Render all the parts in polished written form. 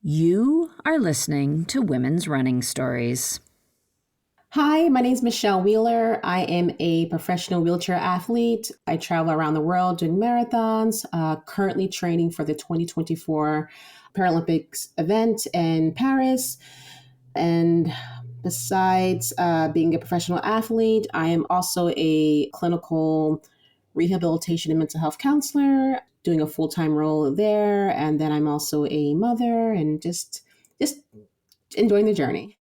You are listening to Women's Running Stories. Hi, my name is Michelle Wheeler. I am a professional wheelchair athlete. I travel around the world doing marathons, currently training for the 2024 Paralympics event in Paris. And besides being a professional athlete, I am also a clinical rehabilitation and mental health counselor, doing a full-time role there. And then I'm also a mother and just enjoying the journey.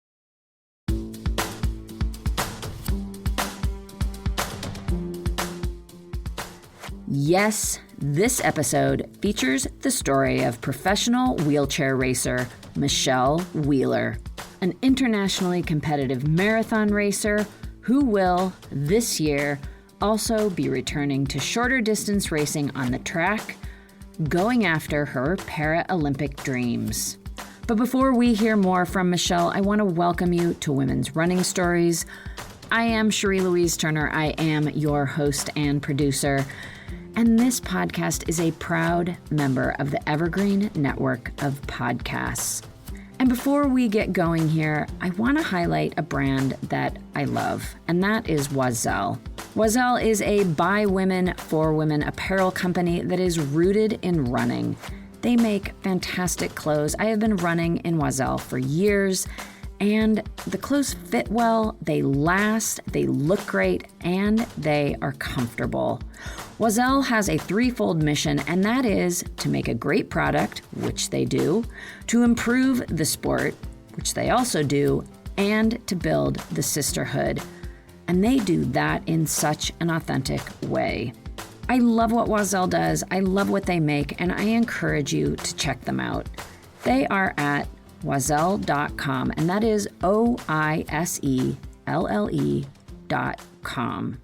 Yes, this episode features the story of professional wheelchair racer Michelle Wheeler, an internationally competitive marathon racer who will, this year, also be returning to shorter distance racing on the track, going after her Paralympic dreams. But before we hear more from Michelle, I want to welcome you to Women's Running Stories. I am Cherie Louise Turner. I am your host and producer. And this podcast is a proud member of the Evergreen Network of Podcasts. And before we get going here, I want to highlight a brand that I love, and that is Oiselle. Oiselle is a by women, for women apparel company that is rooted in running. They make fantastic clothes. I have been running in Oiselle for years, and the clothes fit well, they last, they look great, and they are comfortable. Oiselle has a threefold mission, and that is to make a great product, which they do, to improve the sport, which they also do, and to build the sisterhood. And they do that in such an authentic way. I love what Oiselle does, I love what they make, and I encourage you to check them out. They are at oiselle.com, and that is OISELLE.com.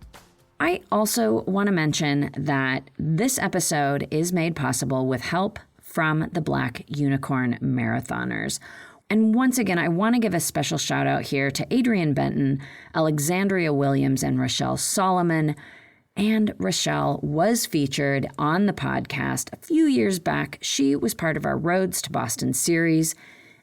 I also want to mention that this episode is made possible with help from the Black Unicorn Marathoners. And once again, I want to give a special shout out here to Adrienne Benton, Alexandria Williams, and Rochelle Solomon. And Rochelle was featured on the podcast a few years back. She was part of our Roads to Boston series,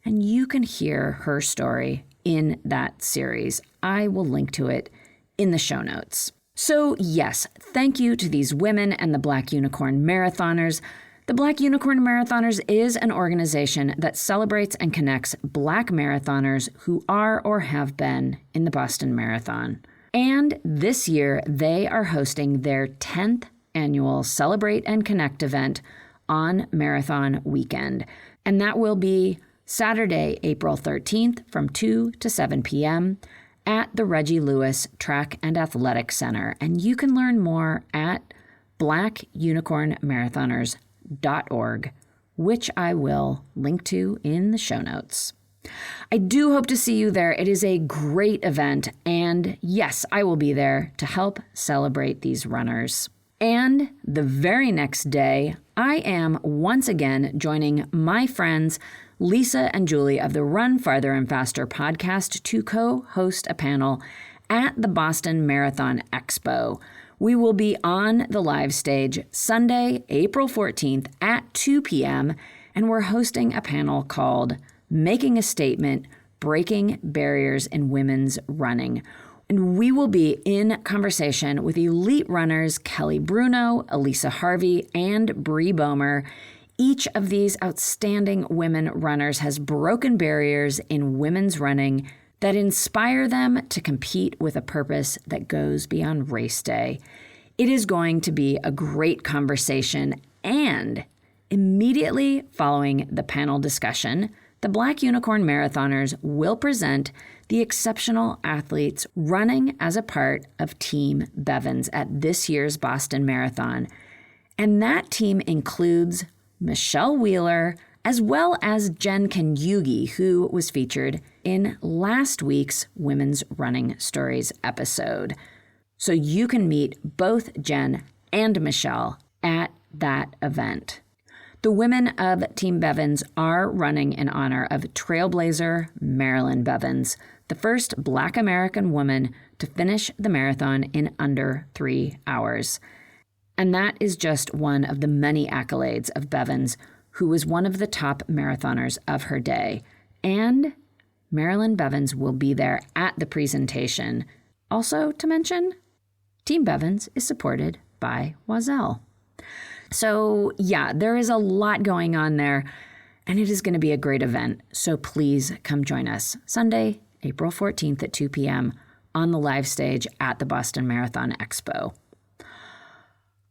and you can hear her story in that series. I will link to it in the show notes. So yes, thank you to these women and the Black Unicorn Marathoners. The Black Unicorn Marathoners is an organization that celebrates and connects Black marathoners who are or have been in the Boston Marathon. And this year, they are hosting their 10th annual Celebrate and Connect event on Marathon Weekend. And that will be Saturday, April 13th from 2 to 7 p.m. at the Reggie Lewis Track and Athletic Center. And you can learn more at blackunicornmarathoners.org, which I will link to in the show notes. I do hope to see you there. It is a great event, and yes, I will be there to help celebrate these runners. And the very next day, I am once again joining my friends Lisa and Julie of the Run Farther and Faster podcast to co-host a panel at the Boston Marathon Expo. We will be on the live stage Sunday, April 14th at 2 p.m., and we're hosting a panel called Making a Statement, Breaking Barriers in Women's Running. And we will be in conversation with elite runners Kelly Bruno, Elisa Harvey, and Bree Bomer. Each of these outstanding women runners has broken barriers in women's running that inspire them to compete with a purpose that goes beyond race day. It is going to be a great conversation, and immediately following the panel discussion, the Black Unicorn Marathoners will present the exceptional athletes running as a part of Team Bevins at this year's Boston Marathon. And that team includes Michelle Wheeler, as well as Jen Kanyugi, who was featured in last week's Women's Running Stories episode. So you can meet both Jen and Michelle at that event. The women of Team Bevins are running in honor of Trailblazer Marilyn Bevins, the first Black American woman to finish the marathon in under 3 hours. And that is just one of the many accolades of Bevins, who was one of the top marathoners of her day. And Marilyn Bevans will be there at the presentation. Also to mention, Team Bevans is supported by Oiselle. So yeah, there is a lot going on there, and it is going to be a great event. So please come join us Sunday, April 14th at 2 p.m. on the live stage at the Boston Marathon Expo.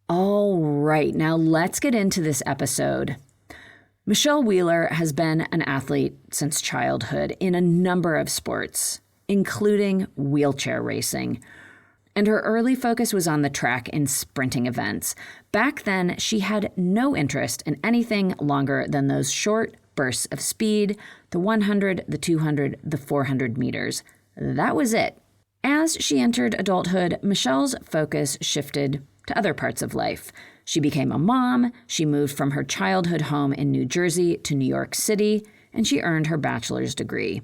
All right, now let's get into this episode. Michelle Wheeler has been an athlete since childhood in a number of sports, including wheelchair racing. And her early focus was on the track in sprinting events. Back then, she had no interest in anything longer than those short bursts of speed, the 100, the 200, the 400 meters. That was it. As she entered adulthood, Michelle's focus shifted to other parts of life. She became a mom, she moved from her childhood home in New Jersey to New York City, and she earned her bachelor's degree.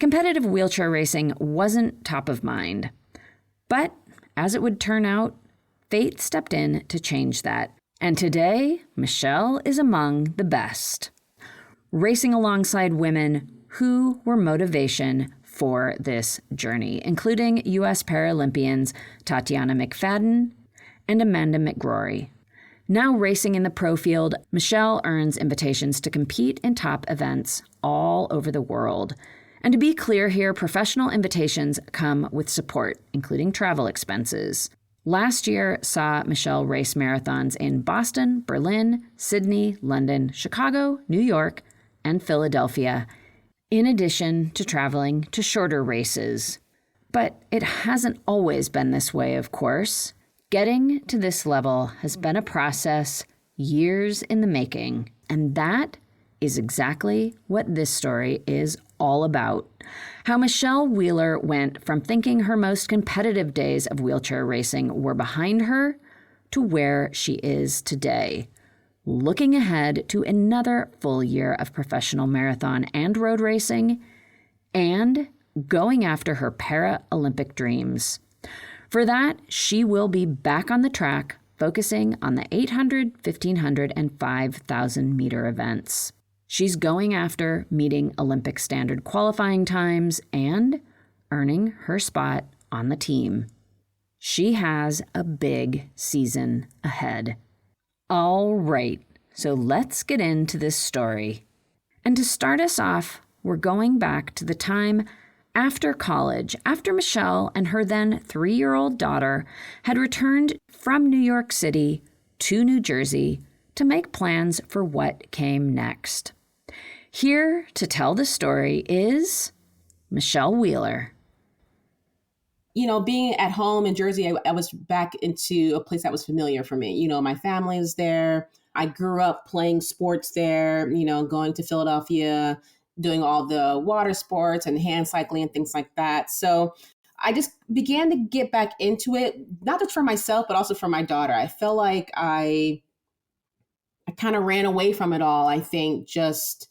Competitive wheelchair racing wasn't top of mind. But as it would turn out, fate stepped in to change that. And today, Michelle is among the best, racing alongside women who were motivation for this journey, including U.S. Paralympians Tatiana McFadden and Amanda McGrory. Now racing in the pro field, Michelle earns invitations to compete in top events all over the world. And to be clear here, professional invitations come with support, including travel expenses. Last year saw Michelle race marathons in Boston, Berlin, Sydney, London, Chicago, New York, and Philadelphia, in addition to traveling to shorter races. But it hasn't always been this way, of course. Getting to this level has been a process years in the making, and that is exactly what this story is all about. How Michelle Wheeler went from thinking her most competitive days of wheelchair racing were behind her to where she is today, looking ahead to another full year of professional marathon and road racing, and going after her Paralympic dreams. For that, she will be back on the track, focusing on the 800, 1500, and 5,000 meter events. She's going after meeting Olympic standard qualifying times and earning her spot on the team. She has a big season ahead. All right, so let's get into this story. And to start us off, we're going back to the time after college, after Michelle and her then 3-year-old daughter had returned from New York City to New Jersey to make plans for what came next. Here to tell the story is Michelle Wheeler. You know, being at home in Jersey, I was back into a place that was familiar for me. You know, my family is there. I grew up playing sports there, you know, going to Philadelphia, doing all the water sports and hand cycling and things like that. So I just began to get back into it, not just for myself, but also for my daughter. I felt like I kind of ran away from it all. I think just,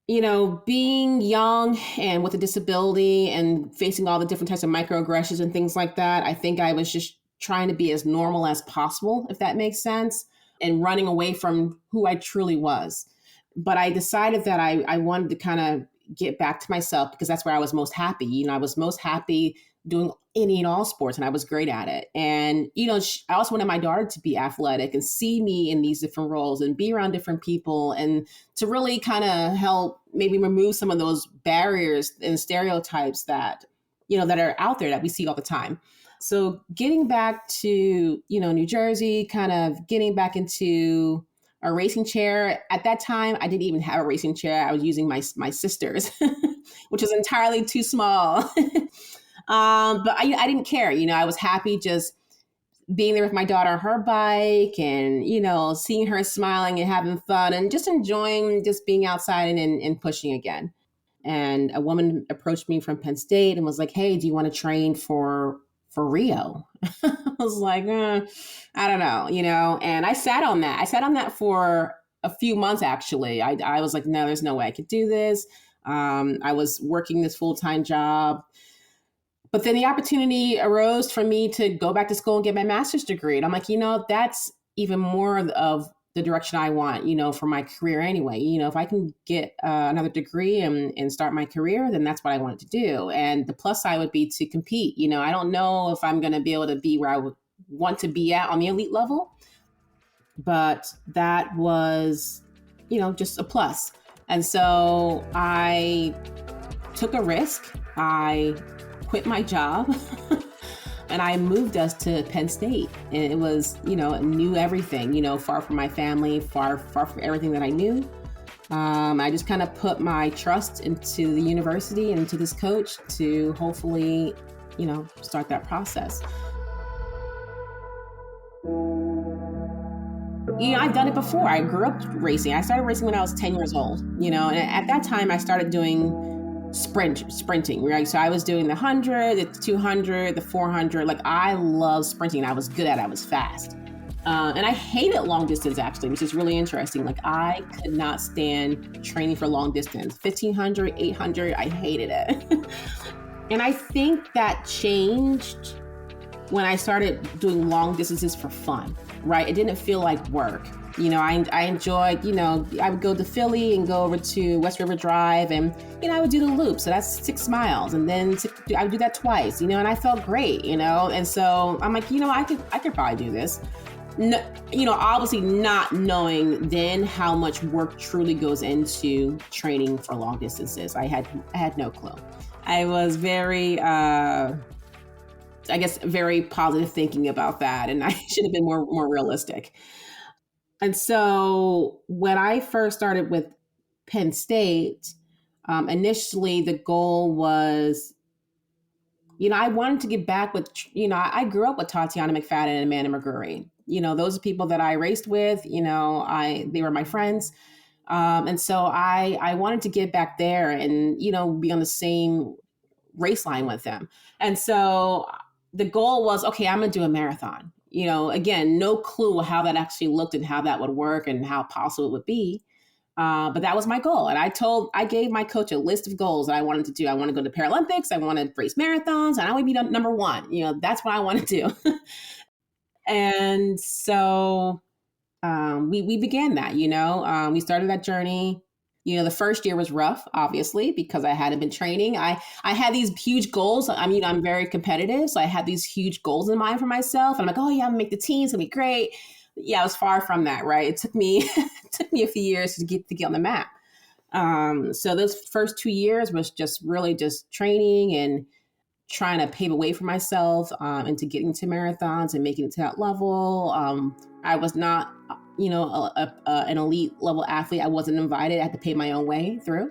you know, being young and with a disability and facing all the different types of microaggressions and things like that, I think I was just trying to be as normal as possible, if that makes sense, and running away from who I truly was. But I decided that I wanted to kind of get back to myself because that's where I was most happy. You know, I was most happy doing any and all sports, and I was great at it. And, you know, I also wanted my daughter to be athletic and see me in these different roles and be around different people and to really kind of help maybe remove some of those barriers and stereotypes that, you know, that are out there that we see all the time. So getting back to, you know, New Jersey, kind of getting back into a racing chair. At that time, I didn't even have a racing chair. I was using my sister's, which was entirely too small. But I didn't care. You know, I was happy just being there with my daughter on her bike and, you know, seeing her smiling and having fun and just enjoying just being outside and pushing again. And a woman approached me from Penn State and was like, "Hey, do you want to train for Rio?" I was like, I don't know, you know, and I sat on that. I sat on that for a few months, actually. I was like, no, there's no way I could do this. I was working this full-time job. But then the opportunity arose for me to go back to school and get my master's degree. And I'm like, you know, that's even more of the direction I want, for my career anyway. If I can get another degree and start my career, then that's what I wanted to do. And the plus side would be to compete. I don't know if I'm going to be able to be where I would want to be at on the elite level, but that was, just a plus. And so I took a risk. I quit my job and I moved us to Penn State. And it was, knew everything, far from my family, far from everything that I knew. I just kind of put my trust into the university and into this coach to hopefully, start that process. I've done it before. I grew up racing. I started racing when I was 10 years old, and at that time I started doing sprinting, right? So I was doing the 100, the 200, the 400. Like, I love sprinting. I was good at it. I was fast. And I hated long distance, actually, which is really interesting. Like, I could not stand training for long distance. 1500, 800, I hated it. And I think that changed when I started doing long distances for fun, right? It didn't feel like work. I enjoyed, I would go to Philly and go over to West River Drive and, I would do the loop. So that's 6 miles. And then I would do that twice, and I felt great, And so I'm like, I could probably do this. No, obviously not knowing then how much work truly goes into training for long distances. I had no clue. I was very, very positive thinking about that. And I should have been more realistic. And so when I first started with Penn State, initially the goal was, I wanted to get back with, I grew up with Tatiana McFadden and Amanda McGurry. Those are people that I raced with, they were my friends. And so I wanted to get back there and, be on the same race line with them. And so the goal was, okay, I'm going to do a marathon. Again, no clue how that actually looked and how that would work and how possible it would be. But that was my goal. And I gave my coach a list of goals that I wanted to do. I want to go to Paralympics. I want to race marathons. And I want to be number one. That's what I want to do. And so we began that, we started that journey. The first year was rough, obviously, because I hadn't been training. I had these huge goals. I'm very competitive. So I had these huge goals in mind for myself. And I'm like, oh yeah, I'm gonna make the team. It's gonna be great. Yeah, I was far from that, right? It took me a few years to get on the map. So those first 2 years was just really just training and trying to pave a way for myself into getting to marathons and making it to that level. I was not an elite level athlete. I wasn't invited. I had to pay my own way through,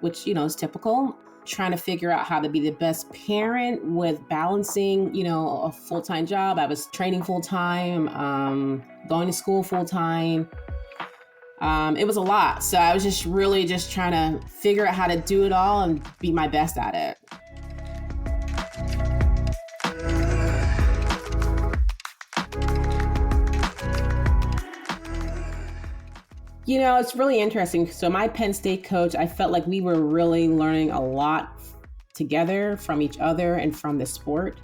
which, is typical. Trying to figure out how to be the best parent with balancing, a full-time job. I was training full-time, going to school full-time. It was a lot. So I was just really just trying to figure out how to do it all and be my best at it. It's really interesting. So my Penn State coach, I felt like we were really learning a lot together from each other and from the sport.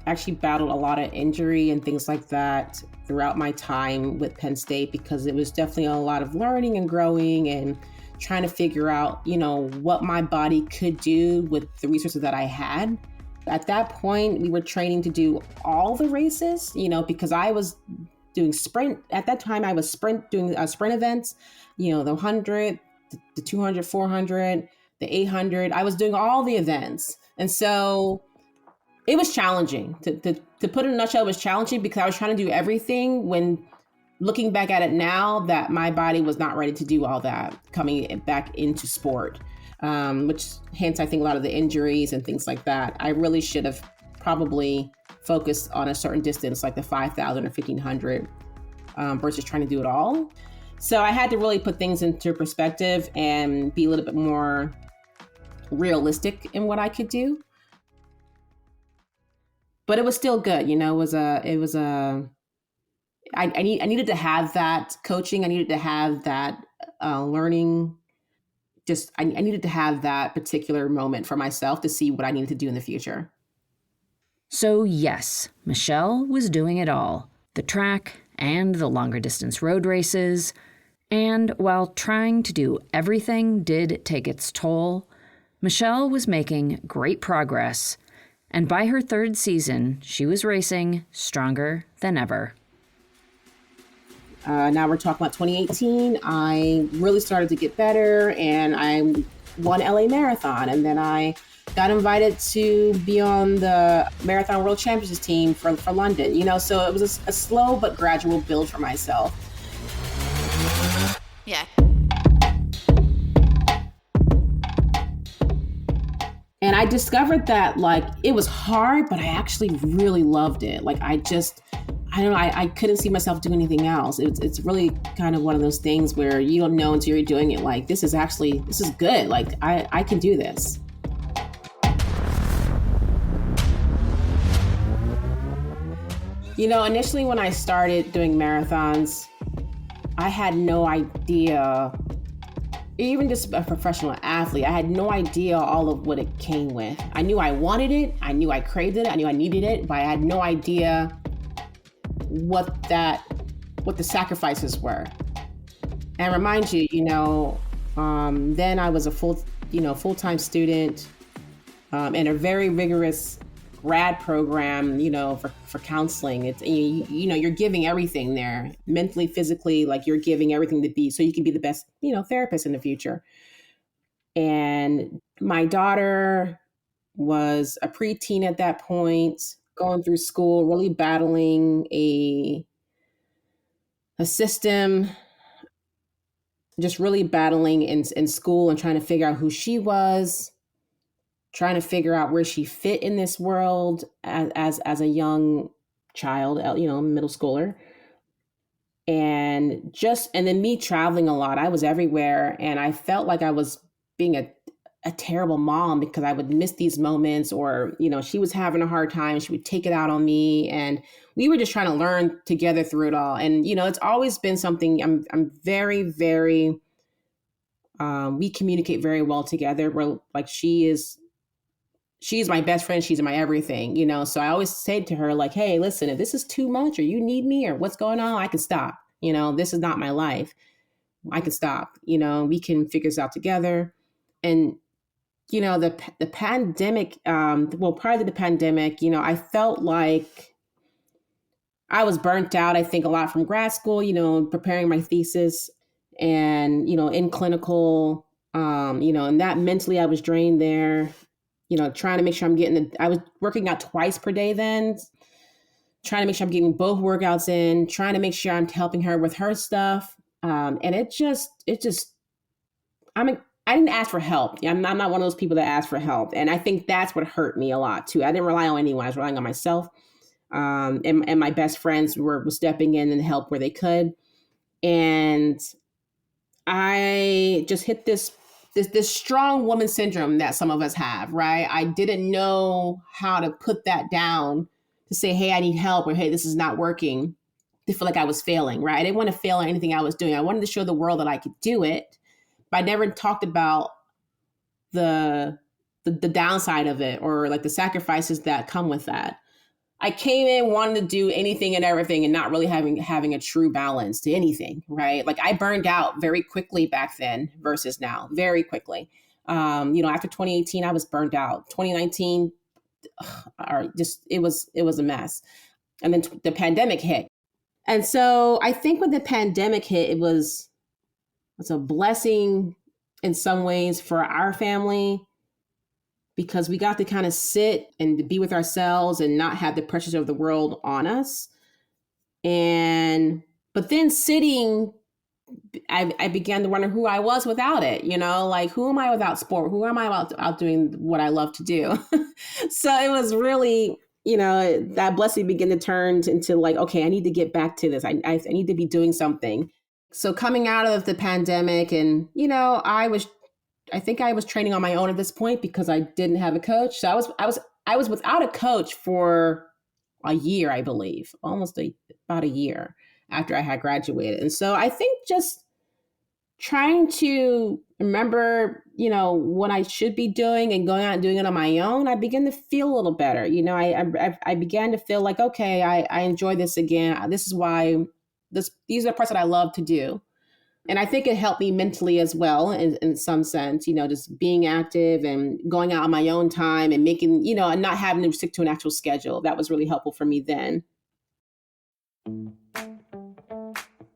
I actually battled a lot of injury and things like that throughout my time with Penn State because it was definitely a lot of learning and growing and trying to figure out, what my body could do with the resources that I had. At that point, we were training to do all the races, because I was doing sprint. At that time, I was doing sprint events, the 100, the 200, 400, the 800. I was doing all the events. And so it was challenging. To put it in a nutshell, it was challenging because I was trying to do everything when looking back at it now that my body was not ready to do all that coming back into sport, which hence I think a lot of the injuries and things like that. I really should have probably focused on a certain distance like the 5,000 or 1,500 versus trying to do it all. So I had to really put things into perspective and be a little bit more realistic in what I could do. But it was still good, I needed to have that coaching. I needed to have that learning. I needed to have that particular moment for myself to see what I needed to do in the future. So yes, Michelle was doing it all. The track, and the longer distance road races. And while trying to do everything did take its toll, Michelle was making great progress. And by her third season, she was racing stronger than ever. Now we're talking about 2018. I really started to get better, and I won LA Marathon. And then I got invited to be on the Marathon World Championships team for London. So it was a slow but gradual build for myself. Yeah. And I discovered that it was hard, but I actually really loved it. I don't know, I couldn't see myself doing anything else. It's really kind of one of those things where you don't know until you're doing it. This is good. I can do this. Initially when I started doing marathons, I had no idea, even just a professional athlete, I had no idea all of what it came with. I knew I wanted it. I knew I craved it. I knew I needed it, but I had no idea what the sacrifices were. And remind you, then I was a full-time student in a very rigorous grad program, for counseling. It's, you're giving everything there, mentally, physically, you're giving everything to be, so you can be the best, therapist in the future. And my daughter was a preteen at that point, going through school, really battling a system, just really battling in school and trying to figure out who she was, trying to figure out where she fit in this world as a young child, middle schooler. And then me traveling a lot. I was everywhere, and I felt like I was being a terrible mom because I would miss these moments, or, she was having a hard time and she would take it out on me, and we were just trying to learn together through it all. And, it's always been something I'm very, very, we communicate very well together. We're she's my best friend. She's my everything, so I always say to her, hey, listen, if this is too much or you need me or what's going on, I can stop. This is not my life. I can stop, we can figure this out together. And, the pandemic, prior to the pandemic, I felt like I was burnt out, I think a lot from grad school, preparing my thesis and, in clinical, and that mentally I was drained there, trying to make sure I was working out twice per day then, trying to make sure I'm getting both workouts in, trying to make sure I'm helping her with her stuff. And I didn't ask for help. I'm not one of those people that ask for help. And I think that's what hurt me a lot too. I didn't rely on anyone. I was relying on myself. And my best friends were stepping in and help where they could. And I just hit this strong woman syndrome that some of us have, right? I didn't know how to put that down to say, hey, I need help, or hey, this is not working, to feel like I was failing, right? I didn't want to fail at anything I was doing. I wanted to show the world that I could do it, but I never talked about the downside of it, or the sacrifices that come with that. I came in wanting to do anything and everything and not really having a true balance to anything, right? I burned out very quickly back then versus now, very quickly. After 2018, I was burned out. 2019, it was a mess. And then the pandemic hit. And so I think when the pandemic hit, it's a blessing in some ways for our family, because we got to kind of sit and be with ourselves and not have the pressures of the world on us. But then sitting, I began to wonder who I was without it, who am I without sport? Who am I out doing what I love to do? So it was really, that blessing began to turn into okay, I need to get back to this. I need to be doing something. So coming out of the pandemic, and, I think I was training on my own at this point because I didn't have a coach. So I was without a coach for a year, I believe, about a year after I had graduated. And so I think just trying to remember, what I should be doing and going out and doing it on my own, I began to feel a little better. I began to feel okay, I enjoy this again. This is why these are the parts that I love to do. And I think it helped me mentally as well, in some sense, just being active and going out on my own time and making, and not having to stick to an actual schedule. That was really helpful for me then.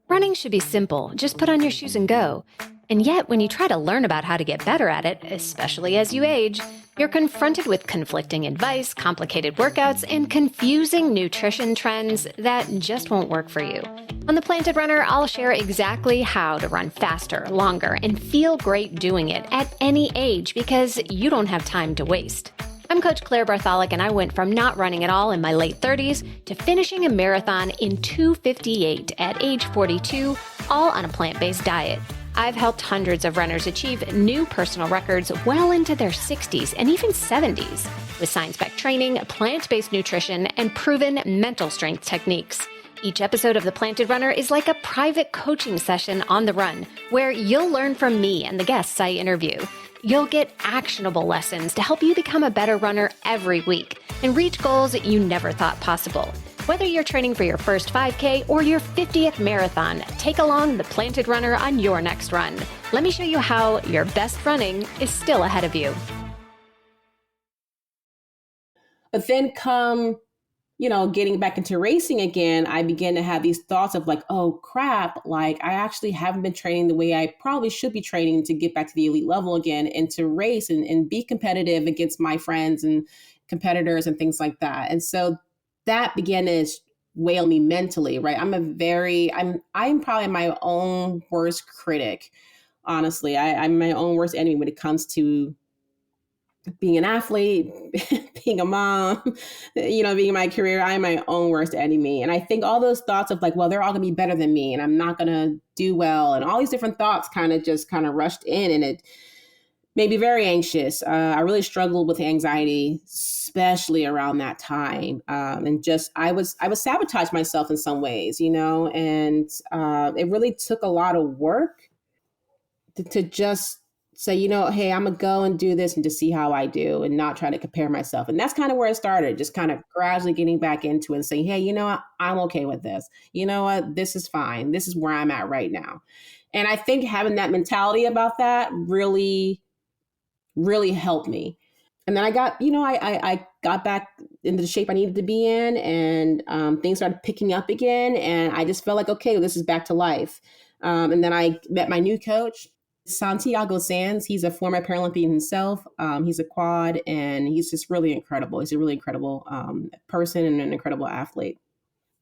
Running should be simple. Just put on your shoes and go. And yet, when you try to learn about how to get better at it, especially as you age, you're confronted with conflicting advice, complicated workouts, and confusing nutrition trends that just won't work for you. On The Planted Runner, I'll share exactly how to run faster, longer, and feel great doing it at any age because you don't have time to waste. I'm Coach Claire Bartholic, and I went from not running at all in my late 30s to finishing a marathon in 2:58 at age 42, all on a plant-based diet. I've helped hundreds of runners achieve new personal records well into their 60s and even 70s with science-backed training, plant-based nutrition, and proven mental strength techniques. Each episode of The Planted Runner is like a private coaching session on the run, where you'll learn from me and the guests I interview. You'll get actionable lessons to help you become a better runner every week and reach goals that you never thought possible. Whether you're training for your first 5K or your 50th marathon, take along The Planted Runner on your next run. Let me show you how your best running is still ahead of you. But then getting back into racing again, I began to have these thoughts of like, oh crap, like I actually haven't been training the way I probably should be training to get back to the elite level again and to race and be competitive against my friends and competitors and things like that. And so that began to weigh me mentally, right? I'm probably my own worst critic. Honestly, I'm my own worst enemy when it comes to being an athlete, being a mom, being in my career. I'm my own worst enemy. And I think all those thoughts of like, well, they're all gonna be better than me and I'm not gonna do well. And all these different thoughts kind of rushed in, and it made me very anxious. I really struggled with anxiety, especially around that time. And just, I was sabotage myself in some ways, and it really took a lot of work to just say, hey, I'm gonna go and do this and just see how I do and not try to compare myself. And that's kind of where it started, just kind of gradually getting back into it and saying, hey, what? I'm okay with this. You know what? This is fine. This is where I'm at right now. And I think having that mentality about that really, really helped me. And then I got, I got back into the shape I needed to be in, and things started picking up again. And I just felt like, okay, this is back to life. And then I met my new coach, Santiago Sanz. He's a former Paralympian himself. He's a quad, and he's just really incredible. He's a really incredible person and an incredible athlete.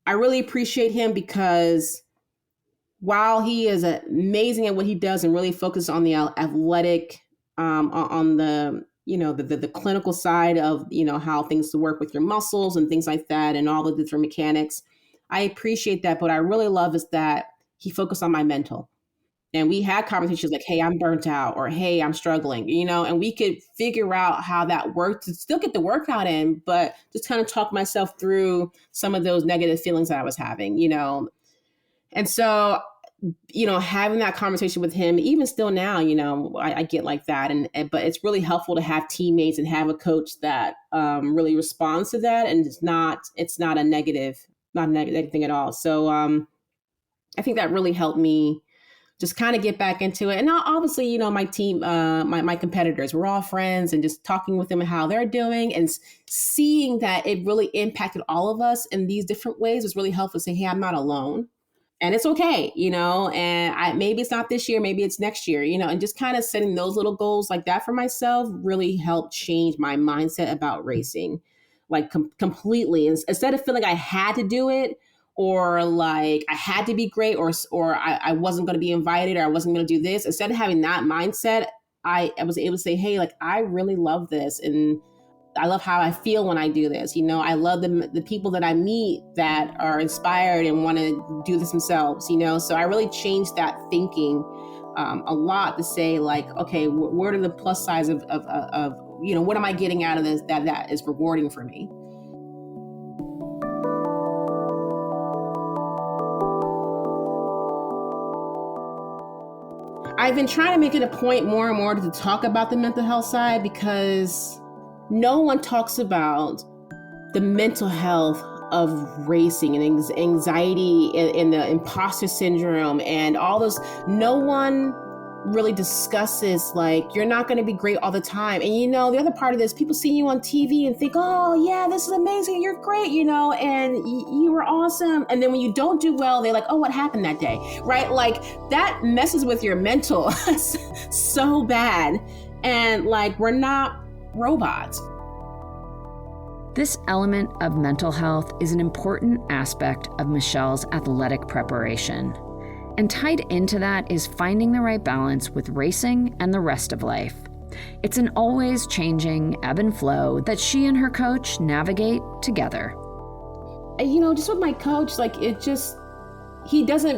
I really appreciate him because while he is amazing at what he does and really focuses on the athletic, on the the clinical side of how things work with your muscles and things like that and all the different mechanics, I appreciate that. But I really love is that he focused on my mental. And we had conversations like, hey, I'm burnt out, or hey, I'm struggling, and we could figure out how that worked to still get the workout in, but just kind of talk myself through some of those negative feelings that I was having, And so, having that conversation with him, even still now, I get like that. But it's really helpful to have teammates and have a coach that really responds to that. And it's not a negative thing at all. So I think that really helped me just kind of get back into it. And obviously, my team, my competitors, we're all friends, and just talking with them and how they're doing and seeing that it really impacted all of us in these different ways was really helpful to say, hey, I'm not alone. And it's okay, and maybe it's not this year, maybe it's next year, and just kind of setting those little goals like that for myself really helped change my mindset about racing, like completely. And instead of feeling like I had to do it, or like I had to be great, or I wasn't going to be invited, or I wasn't going to do this, instead of having that mindset, I was able to say, hey, like I really love this, and I love how I feel when I do this. I love the people that I meet that are inspired and want to do this themselves, So I really changed that thinking a lot to say like, okay, what are the plus sides of what am I getting out of this that is rewarding for me? I've been trying to make it a point more and more to talk about the mental health side, because no one talks about the mental health of racing and anxiety and the imposter syndrome and all those. No one really discusses like you're not going to be great all the time. And the other part of this, people see you on TV and think, oh yeah, this is amazing, you're great, and you were awesome. And then when you don't do well, they're like, oh, what happened that day, right? Like that messes with your mental so bad. And like, we're not robots. This element of mental health is an important aspect of Michelle's athletic preparation. And tied into that is finding the right balance with racing and the rest of life. It's an always changing ebb and flow that she and her coach navigate together. Just with my coach, like he gives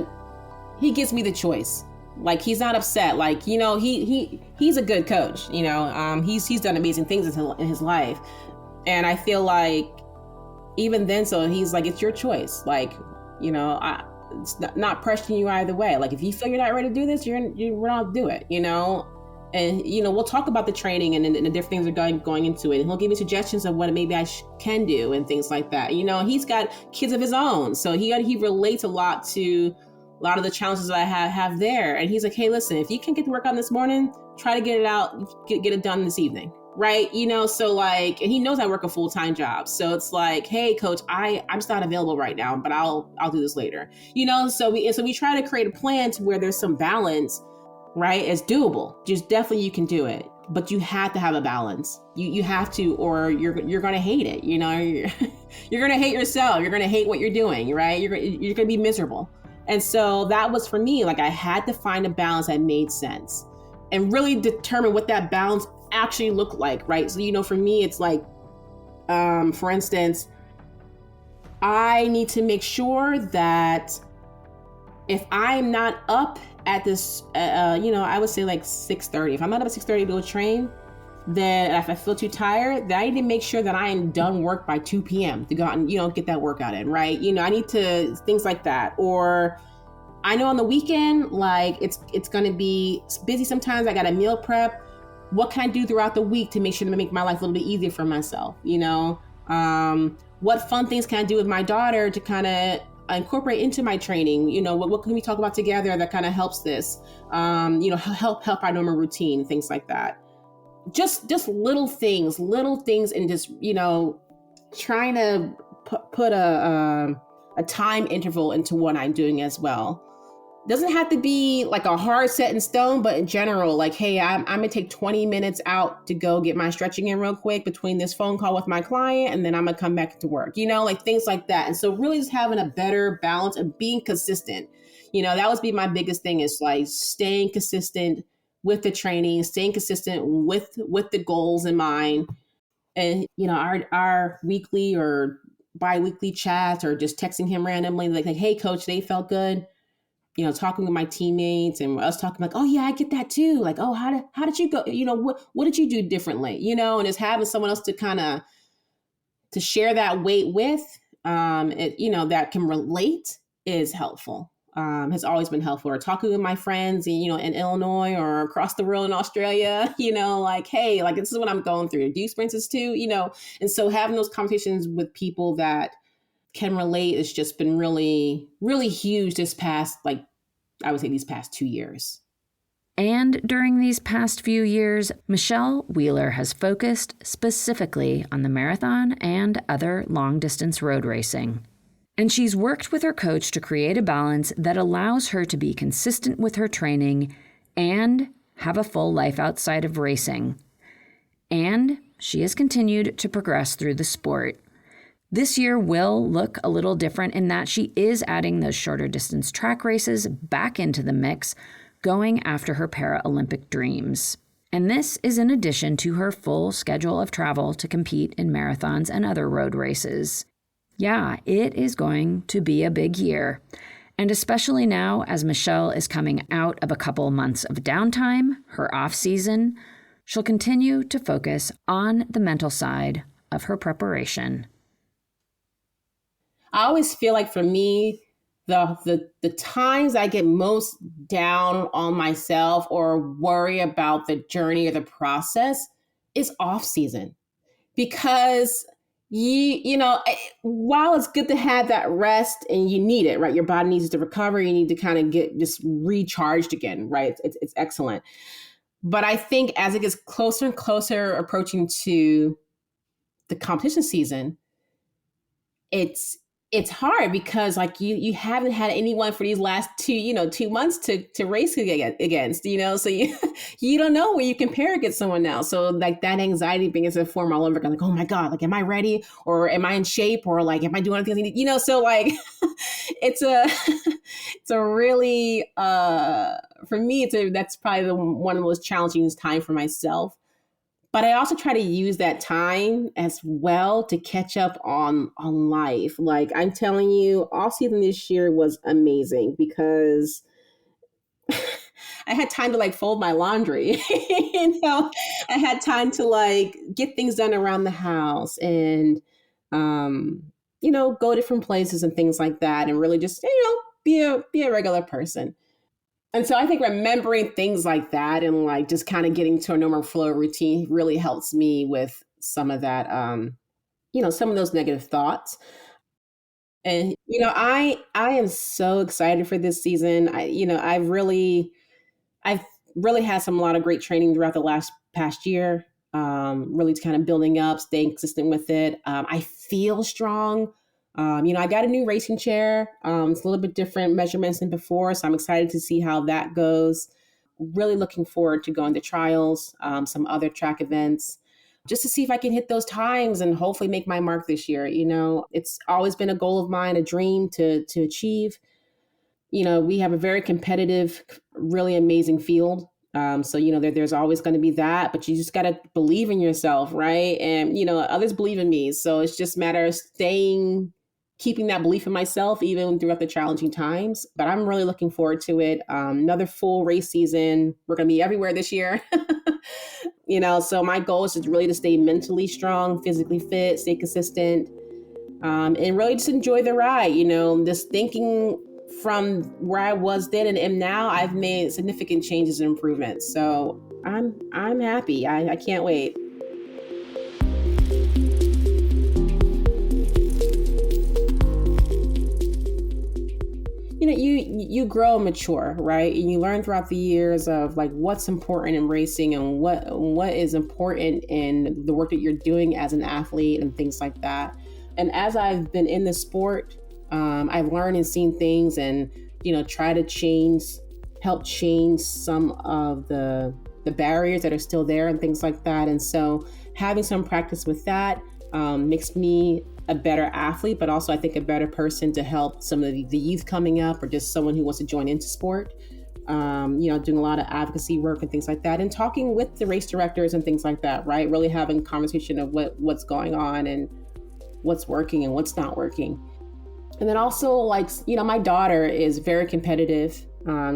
me the choice. Like he's not upset. Like, he's a good coach. He's done amazing things in his life. And I feel like even then, so he's like, it's your choice. Like, it's not pressuring you either way. Like if you feel you're not ready to do this, we're not do it, And we'll talk about the training and the different things that are going into it, and he'll give me suggestions of what maybe I can do and things like that. He's got kids of his own, so he relates a lot to a lot of the challenges that I have there. And he's like, hey, listen, if you can't get the work on this morning, try to get it out, get it done this evening. Right. So like, and he knows I work a full-time job. So it's like, hey, coach, I'm just not available right now, but I'll do this later. So we try to create a plan to where there's some balance, right? It's doable. Just definitely you can do it, but you have to have a balance. You have to, or you're going to hate it. You're going to hate yourself. You're going to hate what you're doing, right? You're going to be miserable. And so that was for me, like I had to find a balance that made sense and really determine what that balance actually look like, right? So, for me, it's like, for instance, I need to make sure that if I'm not up at this, I would say like 6:30. If I'm not up at 6:30 to go train, then if I feel too tired, then I need to make sure that I am done work by 2 p.m. to go out and, get that workout in, right? I need to, things like that. Or I know on the weekend, like it's going to be busy sometimes. I got a meal prep. What can I do throughout the week to make sure to make my life a little bit easier for myself? What fun things can I do with my daughter to kind of incorporate into my training? What can we talk about together that kind of helps this? Help our normal routine, things like that. Just little things, and just, trying to put a time interval into what I'm doing as well. Doesn't have to be like a hard set in stone, but in general, like, hey, I'm gonna take 20 minutes out to go get my stretching in real quick between this phone call with my client, and then I'm gonna come back to work, like things like that. And so really just having a better balance and being consistent, that would be my biggest thing, is like staying consistent with the training, staying consistent with the goals in mind. And, our weekly or bi-weekly chats, or just texting him randomly, like, hey, coach, they felt good. Talking with my teammates and us talking like, oh yeah, I get that too. Like, oh, how did you go? What did you do differently? And just having someone else to kind of, to share that weight with, that can relate is helpful. Has always been helpful. Or talking with my friends, in Illinois or across the world in Australia, like, hey, like this is what I'm going through. Do you experience this too? And so having those conversations with people that can relate has just been really, really huge this past, I would say these past 2 years. And during these past few years, Michelle Wheeler has focused specifically on the marathon and other long-distance road racing. And she's worked with her coach to create a balance that allows her to be consistent with her training and have a full life outside of racing. And she has continued to progress through the sport. This year will look a little different in that she is adding those shorter distance track races back into the mix, going after her Paralympic dreams. And this is in addition to her full schedule of travel to compete in marathons and other road races. Yeah, it is going to be a big year. And especially now, as Michelle is coming out of a couple months of downtime, her off season, she'll continue to focus on the mental side of her preparation. I always feel like for me, the times I get most down on myself or worry about the journey or the process is off season, because while it's good to have that rest and you need it, right? Your body needs to recover. You need to kind of get just recharged again, right? It's excellent. But I think as it gets closer and closer approaching to the competition season, it's it's hard because like you haven't had anyone for these last 2 months to race against, so you you don't know where you compare against someone else. So like that anxiety begins to form all over, like, oh my god, like, am I ready, or am I in shape, or like, am I doing anything, so like it's a it's a really for me that's probably one of the most challenging time for myself. But I also try to use that time as well to catch up on life. Like, I'm telling you, all season this year was amazing because I had time to like fold my laundry. I had time to like get things done around the house and go different places and things like that, and really just be a regular person. And so I think remembering things like that and like just kind of getting to a normal flow routine really helps me with some of that, some of those negative thoughts. And I am so excited for this season. I've really had a lot of great training throughout the last past year. Really kind of building up, staying consistent with it. I feel strong. I got a new racing chair. It's a little bit different measurements than before, so I'm excited to see how that goes. Really looking forward to going to trials, some other track events, just to see if I can hit those times and hopefully make my mark this year. It's always been a goal of mine, a dream to achieve. We have a very competitive, really amazing field. So, there's always going to be that, but you just got to believe in yourself, right? And, others believe in me. So it's just a matter of keeping that belief in myself, even throughout the challenging times. But I'm really looking forward to it. Another full race season. We're going to be everywhere this year. So my goal is just really to stay mentally strong, physically fit, stay consistent, and really just enjoy the ride. Just thinking from where I was then and am now, I've made significant changes and improvements. So I'm happy. I can't wait. You grow and mature, right? And you learn throughout the years of like what's important in racing and what is important in the work that you're doing as an athlete and things like that. And as I've been in the sport, I've learned and seen things and, try to help change some of the barriers that are still there and things like that. And so having some practice with that makes me a better athlete, but also I think a better person to help some of the youth coming up or just someone who wants to join into sport. Doing a lot of advocacy work and things like that, and talking with the race directors and things like that, right? Really having conversation of what's going on and what's working and what's not working. And then also like, my daughter is very competitive.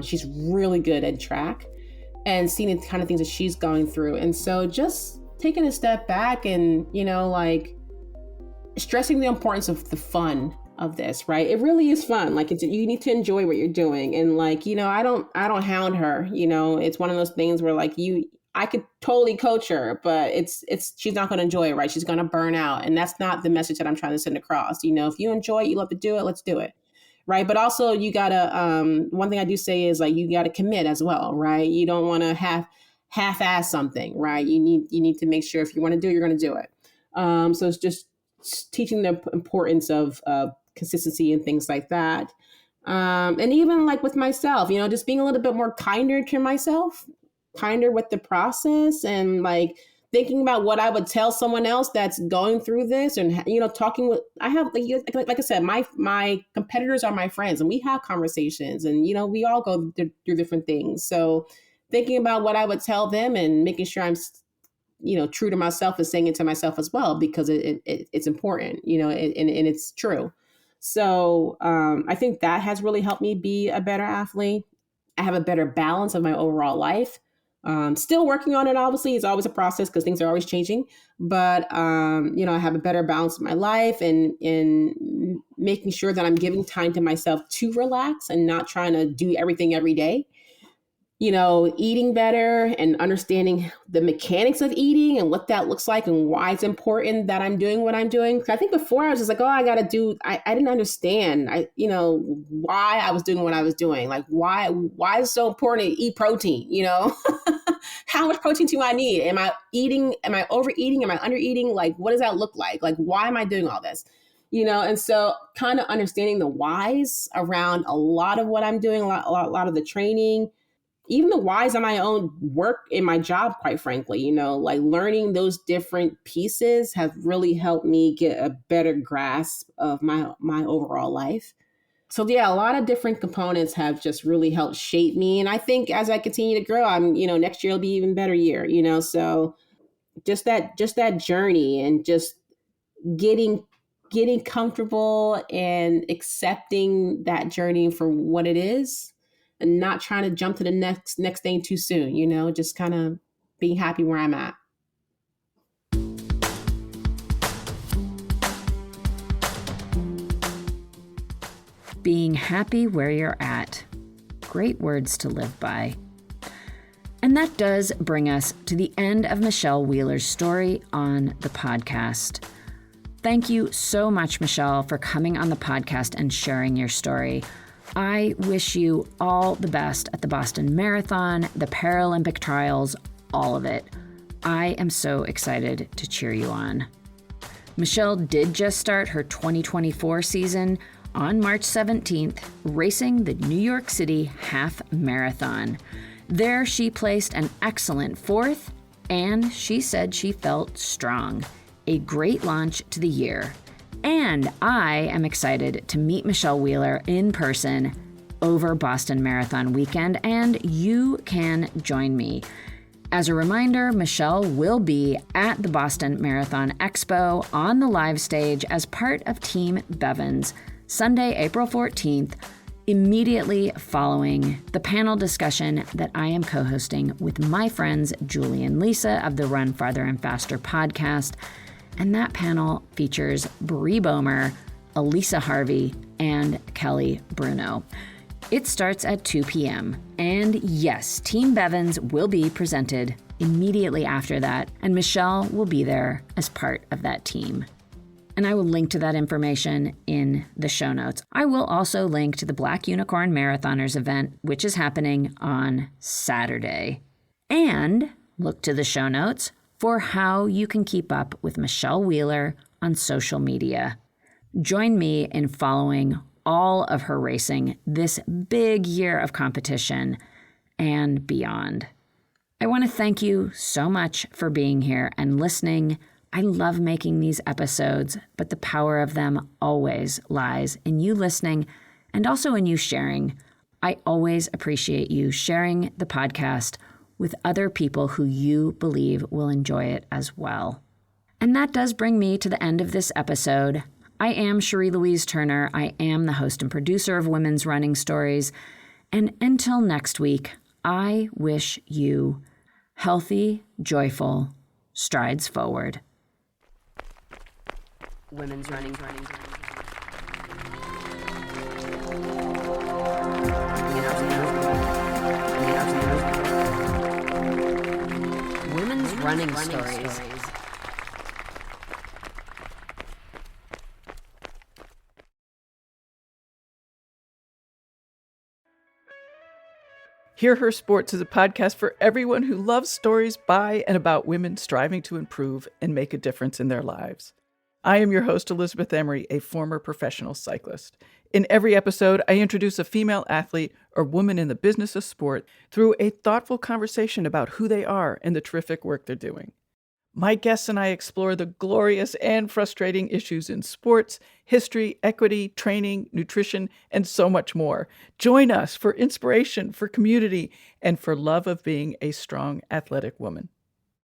She's really good at track and seeing the kind of things that she's going through. And so just taking a step back and, like stressing the importance of the fun of this, right? It really is fun. Like you need to enjoy what you're doing. And like, I don't hound her, it's one of those things where like I could totally coach her, but she's not going to enjoy it, right? She's going to burn out. And that's not the message that I'm trying to send across. If you enjoy it, you love to do it, let's do it. Right. But also you gotta, one thing I do say is like, you gotta commit as well, right? You don't want to half-ass something, right? You need to make sure if you want to do it, you're going to do it. So it's just teaching the importance of consistency and things like that. And even like with myself, just being a little bit more kinder to myself, kinder with the process, and like thinking about what I would tell someone else that's going through this, and talking with, I have like I said, my competitors are my friends, and we have conversations, and we all go through different things. So thinking about what I would tell them and making sure I'm true to myself and saying it to myself as well, because it's important, and it's true. So I think that has really helped me be a better athlete. I have a better balance of my overall life. Still working on it, obviously. It's always a process because things are always changing. But, I have a better balance of my life and in making sure that I'm giving time to myself to relax and not trying to do everything every day. eating better and understanding the mechanics of eating and what that looks like and why it's important that I'm doing what I'm doing. I think before I was just like, oh, I didn't understand, why I was doing what I was doing. Like, why is it so important to eat protein, How much protein do I need? Am I overeating? Am I undereating? Like, what does that look like? Like, why am I doing all this? And so kind of understanding the whys around a lot of what I'm doing, a lot of the training, even the whys on my own work in my job, quite frankly, like learning those different pieces have really helped me get a better grasp of my overall life. So yeah, a lot of different components have just really helped shape me. And I think as I continue to grow, next year will be even better year, so just that journey and just getting comfortable and accepting that journey for what it is and not trying to jump to the next thing too soon, just kind of being happy where I'm at. Being happy where you're at. Great words to live by. And that does bring us to the end of Michelle Wheeler's story on the podcast. Thank you so much, Michelle, for coming on the podcast and sharing your story. I wish you all the best at the Boston Marathon, the Paralympic Trials, all of it. I am so excited to cheer you on. Michelle did just start her 2024 season on March 17th, racing the New York City Half Marathon. There, she placed an excellent 4th, and she said she felt strong. A great launch to the year. And I am excited to meet Michelle Wheeler in person over Boston Marathon weekend, and you can join me. As a reminder, Michelle will be at the Boston Marathon Expo on the live stage as part of Team Bevins, Sunday, April 14th, immediately following the panel discussion that I am co-hosting with my friends Julie and Lisa of the Run Farther and Faster podcast. And that panel features Bree Bomer, Elisa Harvey, and Kelly Bruno. It starts at 2 p.m. And yes, Team Bevins will be presented immediately after that, and Michelle will be there as part of that team. And I will link to that information in the show notes. I will also link to the Black Unicorn Marathoners event, which is happening on Saturday. And look to the show notes for how you can keep up with Michelle Wheeler on social media. Join me in following all of her racing this big year of competition and beyond. I want to thank you so much for being here and listening. I love making these episodes, but the power of them always lies in you listening and also in you sharing. I always appreciate you sharing the podcast with other people who you believe will enjoy it as well. And that does bring me to the end of this episode. I am Cherie Louise Turner. I am the host and producer of Women's Running Stories. And until next week, I wish you healthy, joyful strides forward. Women's Running. Women's Running Stories. Hear Her Sports is a podcast for everyone who loves stories by and about women striving to improve and make a difference in their lives. I am your host, Elizabeth Emery, a former professional cyclist. In every episode, I introduce a female athlete or woman in the business of sport through a thoughtful conversation about who they are and the terrific work they're doing. My guests and I explore the glorious and frustrating issues in sports, history, equity, training, nutrition, and so much more. Join us for inspiration, for community, and for love of being a strong, athletic woman.